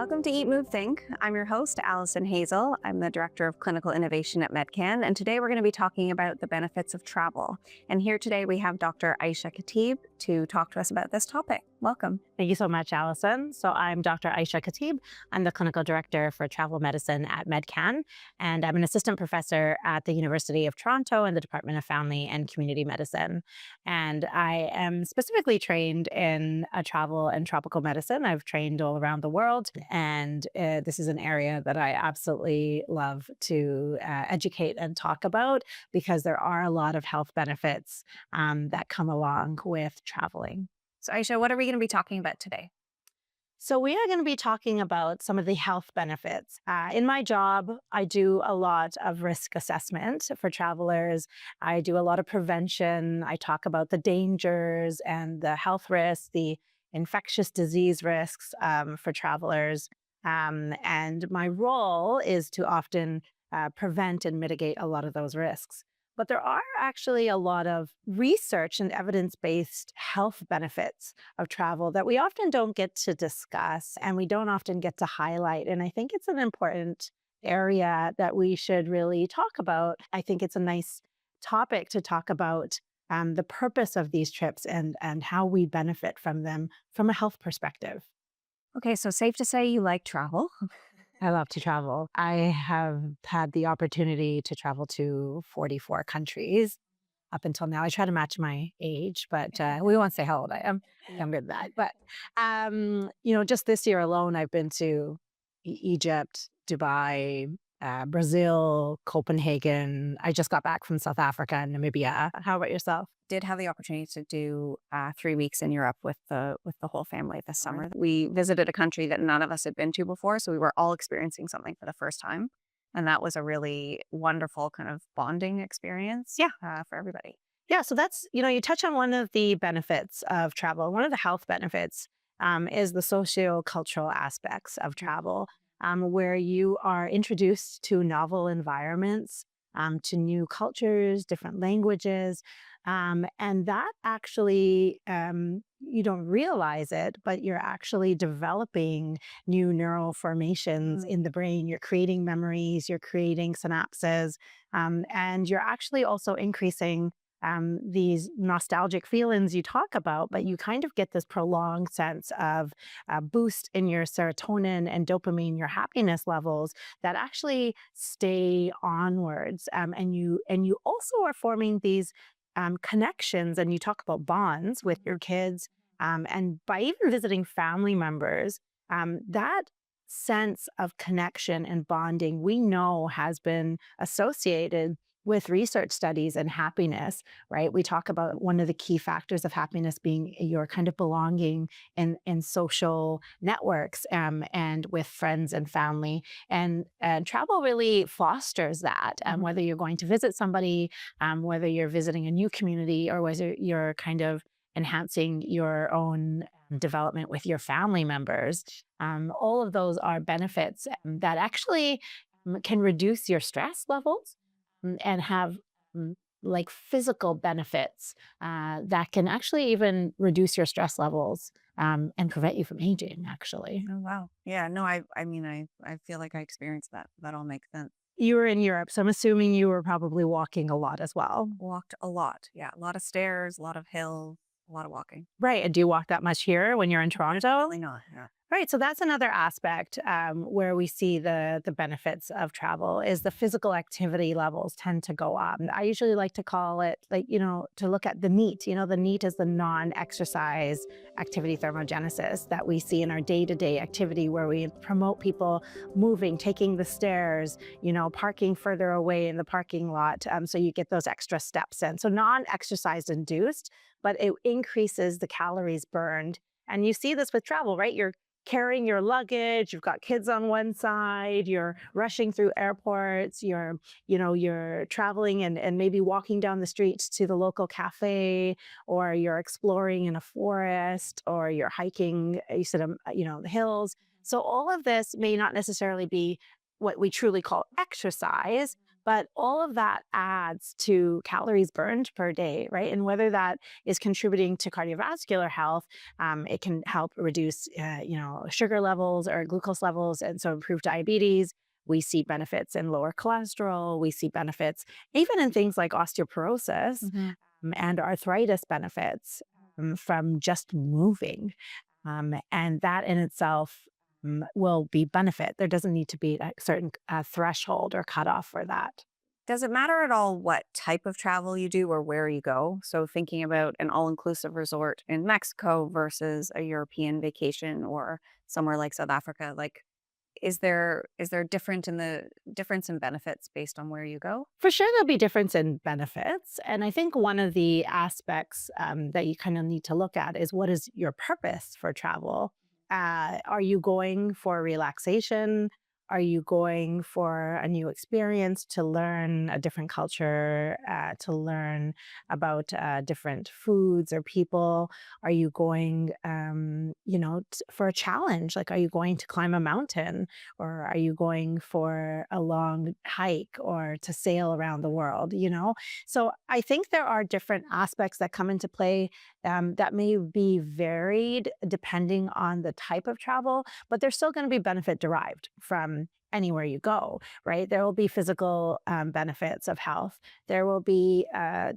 Welcome to Eat, Move, Think. I'm your host, Allison Hazell. I'm the Director of Clinical Innovation at Medcan, and today we're going to be talking about the benefits of travel. And here today we have Dr. Aisha Khatib to talk to us about this topic. Welcome. Thank you so much, Allison. So I'm Dr. Aisha Khatib. I'm the Clinical Director for Travel Medicine at Medcan, and I'm an Assistant Professor at the University of Toronto in the Department of Family and Community Medicine. And I am specifically trained in travel and tropical medicine. I've trained all around the world, and this is an area that I absolutely love to educate and talk about because there are a lot of health benefits that come along with traveling. So, Aisha, what are we going to be talking about today? So we are going to be talking about some of the health benefits. In my job, I do a lot of risk assessment for travelers. I do a lot of prevention. I talk about the dangers and the health risks, the infectious disease risks for travelers. And my role is to often prevent and mitigate a lot of those risks. But there are actually a lot of research and evidence-based health benefits of travel that we often don't get to discuss and we don't often get to highlight. And I think it's an important area that we should really talk about. I think it's a nice topic to talk about the purpose of these trips and how we benefit from them from a health perspective. Okay, so safe to say you like travel. I love to travel. I have had the opportunity to travel to 44 countries up until now. I try to match my age, but we won't say how old I am. Younger than that. But, just this year alone, I've been to Egypt, Dubai, Brazil, Copenhagen. I just got back from South Africa and Namibia. How about yourself? Did have the opportunity to do 3 weeks in Europe with the whole family this summer. We visited a country that none of us had been to before, so we were all experiencing something for the first time, and that was a really wonderful kind of bonding experience. For everybody. Yeah, so that's, you touch on one of the benefits of travel. One of the health benefits is the socio-cultural aspects of travel, where you are introduced to novel environments, to new cultures, different languages. And that actually, you don't realize it, but you're actually developing new neural formations in the brain. You're creating memories, you're creating synapses, and you're actually also increasing these nostalgic feelings you talk about, but you kind of get this prolonged sense of boost in your serotonin and dopamine, your happiness levels that actually stay onwards. And you also are forming these connections, and you talk about bonds with your kids. And by even visiting family members, that sense of connection and bonding we know has been associated with research studies and happiness, right? We talk about one of the key factors of happiness being your kind of belonging in social networks and with friends and family. And travel really fosters that, whether you're going to visit somebody, whether you're visiting a new community, or whether you're kind of enhancing your own development with your family members. All of those are benefits that actually can reduce your stress levels and have like physical benefits that can actually even reduce your stress levels and prevent you from aging, actually. Oh, wow. Yeah, no, I mean, I feel like I experienced that. That all makes sense. You were in Europe, so I'm assuming you were probably walking a lot as well. Walked a lot. Yeah, a lot of stairs, a lot of hills, a lot of walking. Right. And do you walk that much here when you're in Toronto? Really not. Yeah. Right. So that's another aspect where we see the benefits of travel is the physical activity levels tend to go up. I usually like to call it to look at the NEAT. The NEAT is the non-exercise activity thermogenesis that we see in our day-to-day activity where we promote people moving, taking the stairs, parking further away in the parking lot. So you get those extra steps in. So non-exercise induced, but it increases the calories burned. And you see this with travel, right? You're carrying your luggage, you've got kids on one side, you're rushing through airports, you're traveling and maybe walking down the streets to the local cafe, or you're exploring in a forest, or you're hiking, you said, the hills. So all of this may not necessarily be what we truly call exercise, But all of that adds to calories burned per day, right? And whether that is contributing to cardiovascular health, it can help reduce, sugar levels or glucose levels, and so improve diabetes. We see benefits in lower cholesterol. We see benefits even in things like osteoporosis Hmm. and arthritis benefits from just moving. And that in itself will be benefit. There doesn't need to be a certain threshold or cutoff for that. Does it matter at all what type of travel you do or where you go? So thinking about an all-inclusive resort in Mexico versus a European vacation or somewhere like South Africa, like is there difference in benefits based on where you go? For sure, there'll be difference in benefits. And I think one of the aspects that you kind of need to look at is what is your purpose for travel? Are you going for relaxation? Are you going for a new experience to learn a different culture, to learn about different foods or people? Are you going, for a challenge? Like, are you going to climb a mountain? Or are you going for a long hike or to sail around the world, So I think there are different aspects that come into play that may be varied depending on the type of travel, but there's still going to be benefit derived from anywhere you go, right? There will be physical benefits of health. There will be,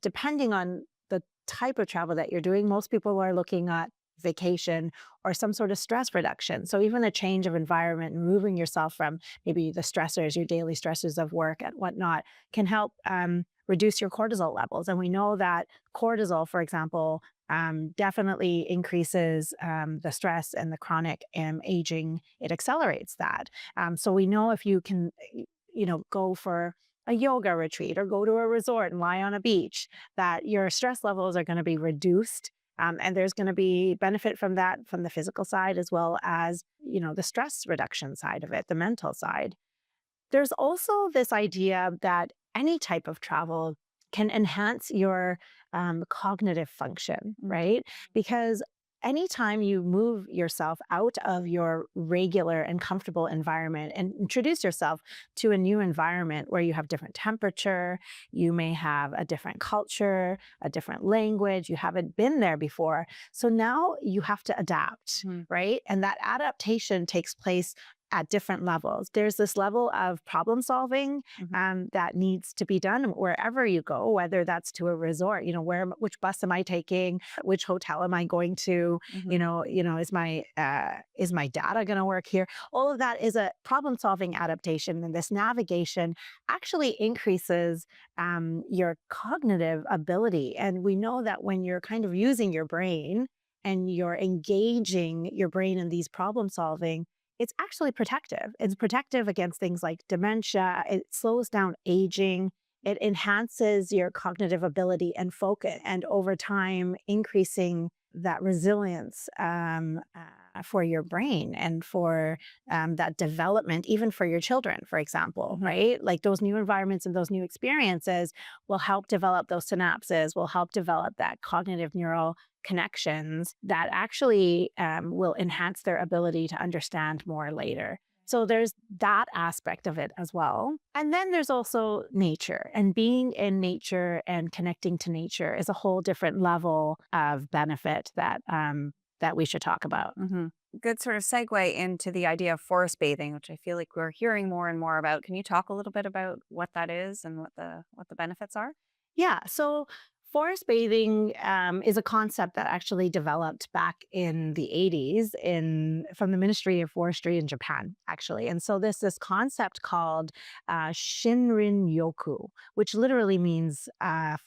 depending on the type of travel that you're doing, most people are looking at vacation or some sort of stress reduction. So even a change of environment and moving yourself from maybe the stressors, your daily stressors of work and whatnot, can help reduce your cortisol levels. And we know that cortisol, for example, definitely increases the stress and the chronic aging. It accelerates that. So we know if you can, go for a yoga retreat or go to a resort and lie on a beach, that your stress levels are going to be reduced, and there's going to be benefit from that from the physical side as well as, the stress reduction side of it, the mental side. There's also this idea that any type of travel can enhance your cognitive function, Mm. right? Because anytime you move yourself out of your regular and comfortable environment and introduce yourself to a new environment where you have different temperature, you may have a different culture, a different language, you haven't been there before. So now you have to adapt, Mhm. right? And that adaptation takes place at different levels. There's this level of problem solving Mhm. that needs to be done wherever you go, whether that's to a resort. Which bus am I taking? Which hotel am I going to? Mhm. Is my data going to work here? All of that is a problem solving adaptation, and this navigation actually increases your cognitive ability. And we know that when you're kind of using your brain and you're engaging your brain in these problem solving, it's actually protective. It's protective against things like dementia. It slows down aging. It enhances your cognitive ability and focus, and over time, increasing that resilience for your brain and for that development, even for your children, for example, Mhm. right? Like those new environments and those new experiences will help develop those synapses, will help develop that cognitive neural connections that actually will enhance their ability to understand more later. So there's that aspect of it as well. And then there's also nature, and being in nature and connecting to nature is a whole different level of benefit that we should talk about. Mhm. Good sort of segue into the idea of forest bathing, which I feel like we're hearing more and more about. Can you talk a little bit about what that is and what the benefits are? Yeah. So forest bathing is a concept that actually developed back in the 80s from the Ministry of Forestry in Japan, actually. And so this concept called Shinrin Yoku, which literally means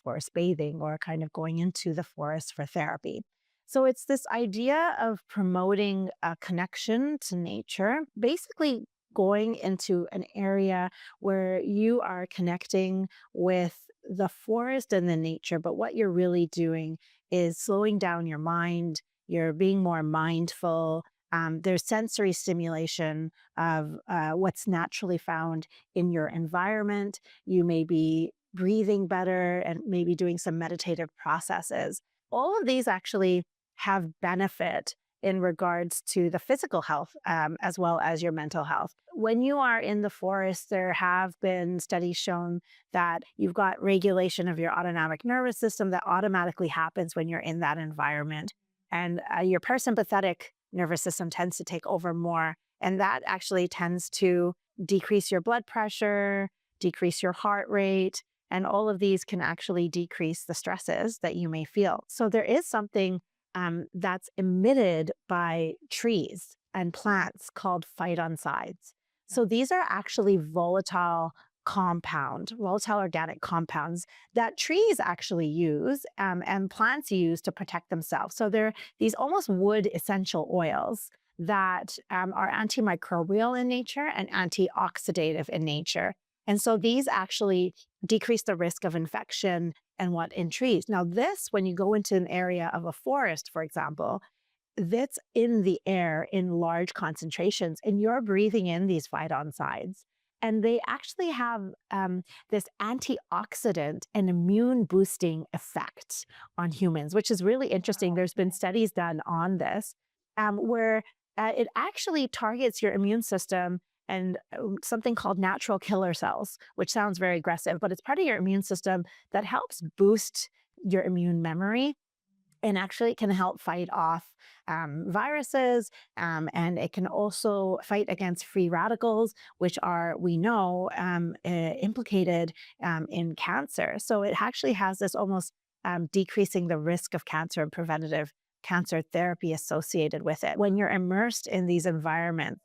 forest bathing or kind of going into the forest for therapy. So it's this idea of promoting a connection to nature, basically going into an area where you are connecting with the forest and the nature, but what you're really doing is slowing down your mind. You're being more mindful. There's sensory stimulation of what's naturally found in your environment. You may be breathing better and maybe doing some meditative processes. All of these actually have benefit in regards to the physical health as well as your mental health. When you are in the forest, there have been studies shown that you've got regulation of your autonomic nervous system that automatically happens when you're in that environment. And your parasympathetic nervous system tends to take over more. And that actually tends to decrease your blood pressure, decrease your heart rate, and all of these can actually decrease the stresses that you may feel. So there is something that's emitted by trees and plants called phytoncides. So these are actually volatile organic compounds that trees actually use and plants use to protect themselves. So they're these almost wood essential oils that are antimicrobial in nature and antioxidative in nature. And so these actually decrease the risk of infection and what in trees. Now, this, when you go into an area of a forest, for example, that's in the air in large concentrations, and you're breathing in these phytoncides. And they actually have this antioxidant and immune boosting effect on humans, which is really interesting. There's been studies done on this where it actually targets your immune system and something called natural killer cells, which sounds very aggressive, but it's part of your immune system that helps boost your immune memory and actually can help fight off viruses. And it can also fight against free radicals, which are, we know, implicated in cancer. So it actually has this almost decreasing the risk of cancer and preventative cancer therapy associated with it. When you're immersed in these environments,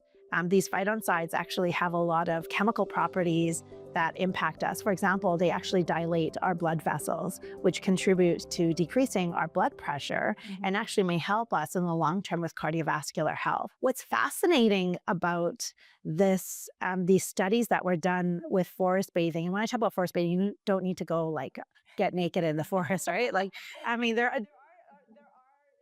these phytoncides actually have a lot of chemical properties that impact us. For example, they actually dilate our blood vessels, which contribute to decreasing our blood pressure and actually may help us in the long term with cardiovascular health. What's fascinating about this, these studies that were done with forest bathing, and when I talk about forest bathing, you don't need to go like get naked in the forest, right? Like, I mean, there are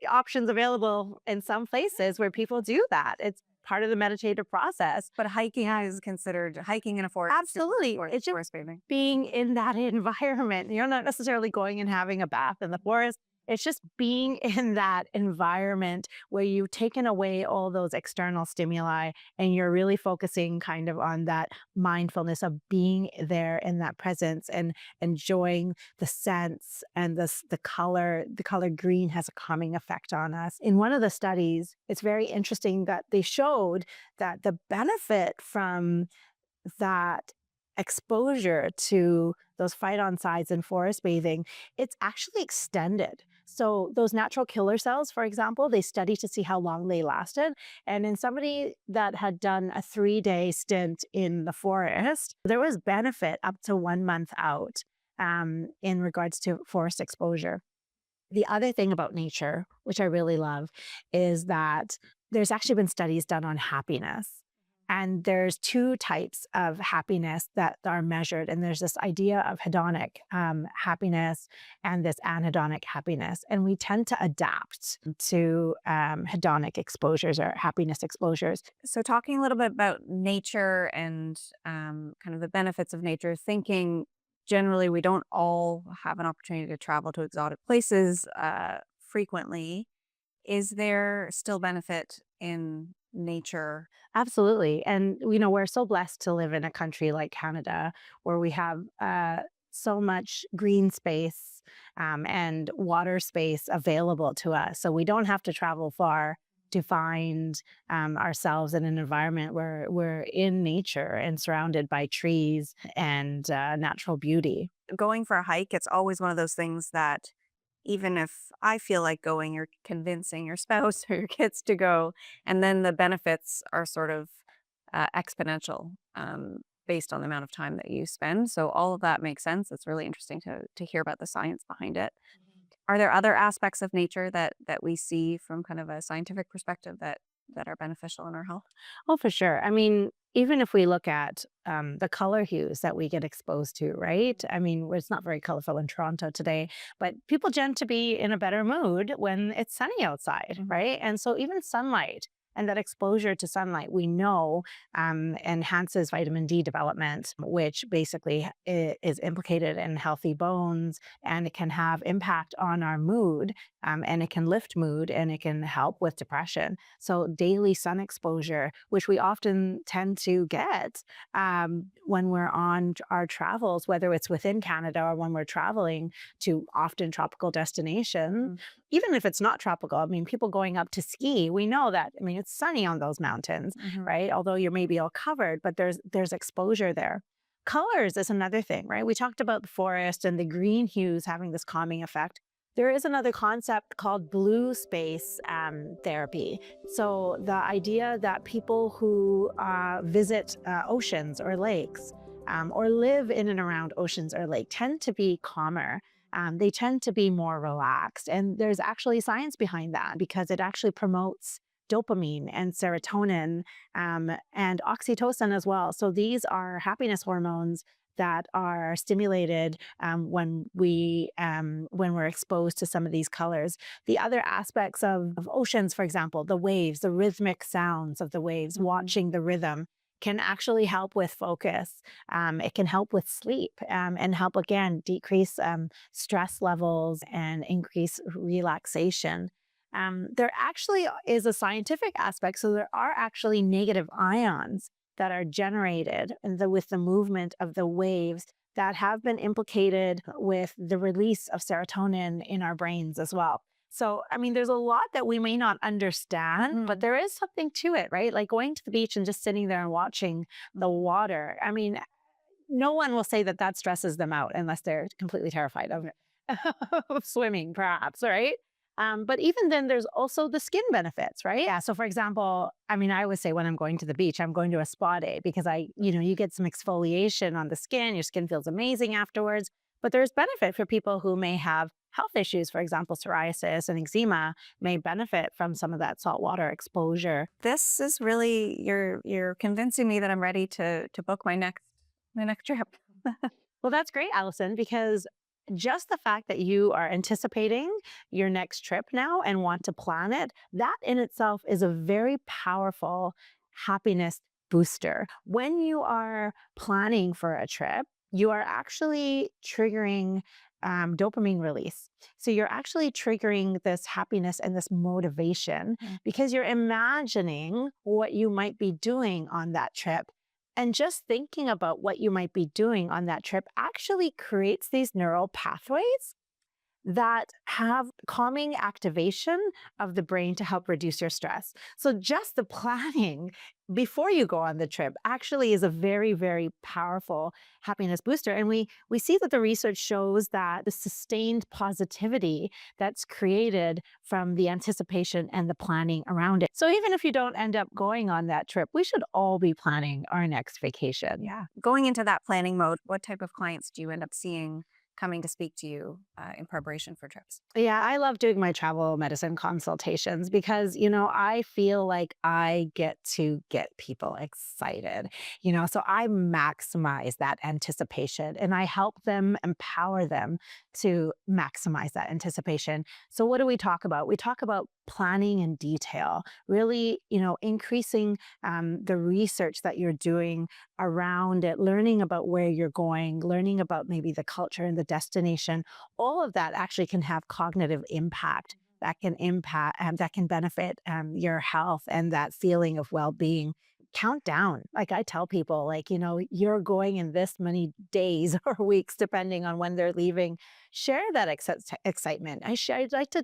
options available in some places where people do that. It's part of the meditative process. But hiking is considered hiking in a forest. Absolutely. It's just Forest bathing. being in that environment. You're not necessarily going and having a bath in the forest. It's just being in that environment where you've taken away all those external stimuli and you're really focusing kind of on that mindfulness of being there in that presence and enjoying the scents and the color. The color green has a calming effect on us. In one of the studies, it's very interesting that they showed that the benefit from that exposure to those phytoncides in forest bathing, it's actually extended. So those natural killer cells, for example, they studied to see how long they lasted. And in somebody that had done a 3-day stint in the forest, there was benefit up to 1 month out in regards to forest exposure. The other thing about nature, which I really love, is that there's actually been studies done on happiness. And there's 2 types of happiness that are measured. And there's this idea of hedonic happiness and this anhedonic happiness. And we tend to adapt to hedonic exposures or happiness exposures. So, talking a little bit about nature and kind of the benefits of nature, thinking generally we don't all have an opportunity to travel to exotic places frequently. Is there still benefit in nature? Absolutely. And, we're so blessed to live in a country like Canada where we have so much green space and water space available to us. So we don't have to travel far to find ourselves in an environment where we're in nature and surrounded by trees and natural beauty. Going for a hike, it's always one of those things that even if I feel like going, you're convincing your spouse or your kids to go, and then the benefits are sort of exponential based on the amount of time that you spend. So all of that makes sense. It's really interesting to hear about the science behind it. Are there other aspects of nature that we see from kind of a scientific perspective that are beneficial in our health? Oh, for sure. I mean, even if we look at the color hues that we get exposed to, right? I mean, it's not very colorful in Toronto today, but people tend to be in a better mood when it's sunny outside, right? And so even sunlight And that exposure to sunlight, we know, enhances vitamin D development, which basically is implicated in healthy bones, and it can have impact on our mood, and it can lift mood, and it can help with depression. So daily sun exposure, which we often tend to get when we're on our travels, whether it's within Canada or when we're traveling to often tropical destinations, even if it's not tropical, I mean, people going up to ski, we know that, I mean, it's sunny on those mountains, Mhm. right? Although you're maybe all covered, but there's exposure there. Colors is another thing, right? We talked about the forest and the green hues having this calming effect. There is another concept called blue space therapy. So the idea that people who visit oceans or lakes, or live in and around oceans or lake, tend to be calmer. They tend to be more relaxed. And there's actually science behind that because it actually promotes dopamine and serotonin, and oxytocin as well. So these are happiness hormones that are stimulated when we're exposed to some of these colors. The other aspects of oceans, for example, the waves, the rhythmic sounds of the waves, watching the rhythm, can actually help with focus. It can help with sleep, and help again decrease stress levels and increase relaxation. There actually is a scientific aspect. So there are actually negative ions that are generated with the movement of the waves that have been implicated with the release of serotonin in our brains as well. So, I mean, there's a lot that we may not understand, but there is something to it, right? Like going to the beach and just sitting there and watching the water. I mean, no one will say that that stresses them out unless they're completely terrified of of swimming, perhaps, right? But even then, there's also the skin benefits, right? Yeah. So, for example, I mean, I always say when I'm going to the beach, I'm going to a spa day because you get some exfoliation on the skin. Your skin feels amazing afterwards. But there's benefit for people who may have health issues, for example, psoriasis and eczema may benefit from some of that saltwater exposure. This is really you're convincing me that I'm ready to book my next trip. Well, that's great, Allison, because just the fact that you are anticipating your next trip now and want to plan it, that in itself is a very powerful happiness booster. When you are planning for a trip, you are actually triggering dopamine release. So you're actually triggering this happiness and this motivation because you're imagining what you might be doing on that trip, and just thinking about what you might be doing on that trip actually creates these neural pathways that have calming activation of the brain to help reduce your stress. So just the planning before you go on the trip actually is a very, very powerful happiness booster. And we see that the research shows that the sustained positivity that's created from the anticipation and the planning around it. So even if you don't end up going on that trip, we should all be planning our next vacation. Yeah. Going into that planning mode, what type of clients do you end up seeing coming to speak to you in preparation for trips? Yeah, I love doing my travel medicine consultations because, I feel like I get to get people excited, so I maximize that anticipation and I help them empower them to maximize that anticipation. So, what do we talk about? We talk about planning in detail, really, increasing the research that you're doing around it, learning about where you're going, learning about maybe the culture and the destination. All of that actually can have cognitive impact that can benefit your health and that feeling of well-being. Count down. Like I tell people, like, you're going in this many days or weeks, depending on when they're leaving. Share that excitement. I'd like to,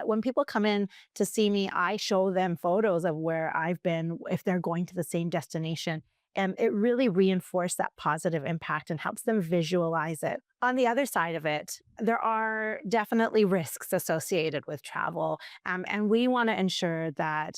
when people come in to see me, I show them photos of where I've been if they're going to the same destination. And it really reinforces that positive impact and helps them visualize it. On the other side of it, there are definitely risks associated with travel. And we want to ensure that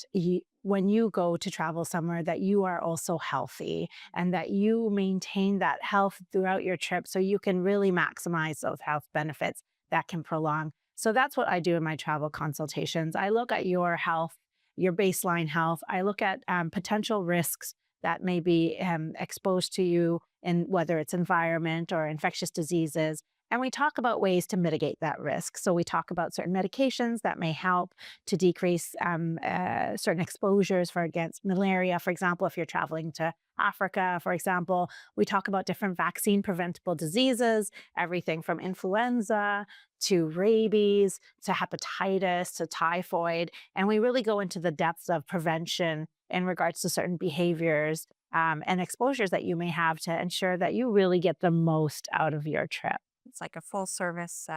when you go to travel somewhere, that you are also healthy and that you maintain that health throughout your trip so you can really maximize those health benefits that can prolong. So that's what I do in my travel consultations. I look at your health, your baseline health. I look at potential risks that may be exposed to you in whether it's environment or infectious diseases. And we talk about ways to mitigate that risk. So we talk about certain medications that may help to decrease certain exposures for against malaria. For example, if you're traveling to Africa, for example, we talk about different vaccine preventable diseases, everything from influenza to rabies to hepatitis to typhoid. And we really go into the depths of prevention in regards to certain behaviors and exposures that you may have to ensure that you really get the most out of your trip. It's like a full service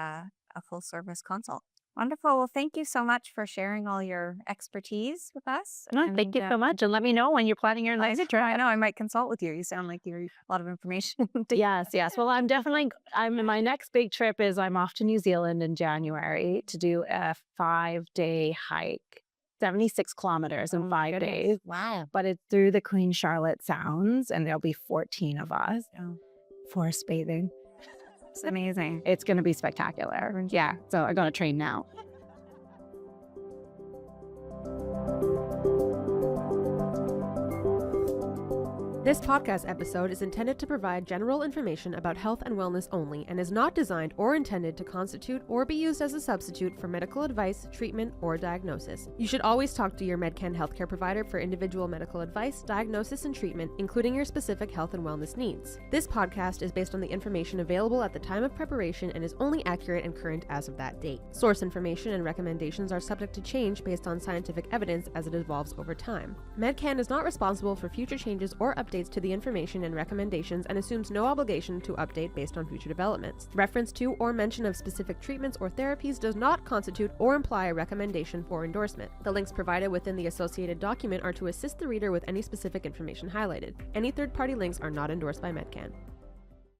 consult. Wonderful. Well, thank you so much for sharing all your expertise with us. No, thank you so much. And let me know when you're planning your next trip. I know I might consult with you. You sound like you're a lot of information. Yes, yes. Well, my next big trip is I'm off to New Zealand in January to do a 5-day hike, 76 kilometers in 5 days. Wow. But it's through the Queen Charlotte Sounds, and there'll be 14 of us forest bathing. It's amazing. It's going to be spectacular. Yeah. So I'm going to train now. This podcast episode is intended to provide general information about health and wellness only and is not designed or intended to constitute or be used as a substitute for medical advice, treatment, or diagnosis. You should always talk to your Medcan healthcare provider for individual medical advice, diagnosis, and treatment, including your specific health and wellness needs. This podcast is based on the information available at the time of preparation and is only accurate and current as of that date. Source information and recommendations are subject to change based on scientific evidence as it evolves over time. Medcan is not responsible for future changes or updates to the information and recommendations and assumes no obligation to update based on future developments. Reference to or mention of specific treatments or therapies does not constitute or imply a recommendation for endorsement. The links provided within the associated document are to assist the reader with any specific information highlighted. Any third-party links are not endorsed by Medcan.